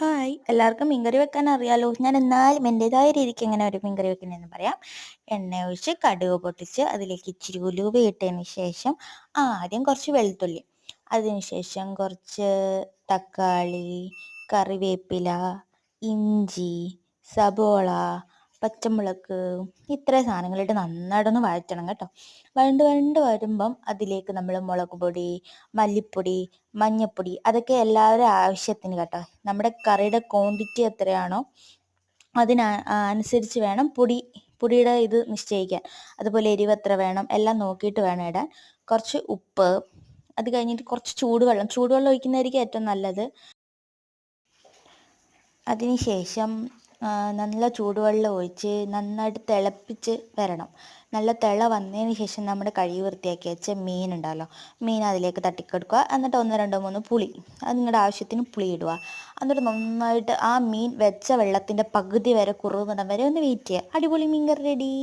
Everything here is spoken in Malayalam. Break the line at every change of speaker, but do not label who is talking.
ഹായ്! എല്ലാവർക്കും മീൻകറി വെക്കാൻ അറിയാലോ. ഞാൻ എന്നാലും എൻ്റേതായ രീതിക്ക് എങ്ങനെ ഒരു മീൻകറി വെക്കുന്നതെന്ന് പറയാം. എണ്ണ ഒഴിച്ച് കടുക് പൊട്ടിച്ച് അതിലേക്ക് ഇച്ചിരി ഉലുവ ഇട്ടതിന് ശേഷം ആദ്യം കുറച്ച് വെളുത്തുള്ളി, അതിനുശേഷം കുറച്ച് തക്കാളി, കറിവേപ്പില, ഇഞ്ചി, സബോള, പച്ചമുളക് ഇത്രയും സാധനങ്ങളിട്ട് നന്നായിട്ടൊന്ന് വഴറ്റണം കേട്ടോ. വഴണ്ട് വരുമ്പം അതിലേക്ക് നമ്മൾ മുളക് പൊടി, മല്ലിപ്പൊടി, മഞ്ഞപ്പൊടി അതൊക്കെ എല്ലാവരും ആവശ്യത്തിന് കേട്ടോ. നമ്മുടെ കറിയുടെ ക്വാണ്ടിറ്റി എത്രയാണോ അനുസരിച്ച് വേണം പൊടിയുടെ ഇത് നിശ്ചയിക്കാൻ. അതുപോലെ എരിവ് എത്ര വേണം എല്ലാം നോക്കിയിട്ട് വേണം ഇടാൻ. കുറച്ച് ഉപ്പ്, അത് കഴിഞ്ഞിട്ട് കുറച്ച് ചൂടുവെള്ളം ഒഴിക്കുന്നതായിരിക്കും ഏറ്റവും നല്ലത്. അതിനുശേഷം നല്ല ചൂടുവെള്ളം ഒഴിച്ച് നന്നായിട്ട് തിളപ്പിച്ച് വരണം. നല്ല തിള വന്നതിന് ശേഷം നമ്മുടെ കഴുകി വൃത്തിയാക്കി വെച്ച മീനുണ്ടല്ലോ, മീൻ അതിലേക്ക് തട്ടിക്കൊടുക്കുക. എന്നിട്ട് 1, 2, 3 പുളി, അത് നിങ്ങളുടെ ആവശ്യത്തിന് പുളി ഇടുക. എന്നിട്ട് നന്നായിട്ട് ആ മീൻ വെച്ച വെള്ളത്തിൻ്റെ പകുതി വരെ കുറുകുന്നിടം വരെ ഒന്ന് വെയിറ്റ് ചെയ്യുക. അടിപൊളി മീൻ കറി റെഡി.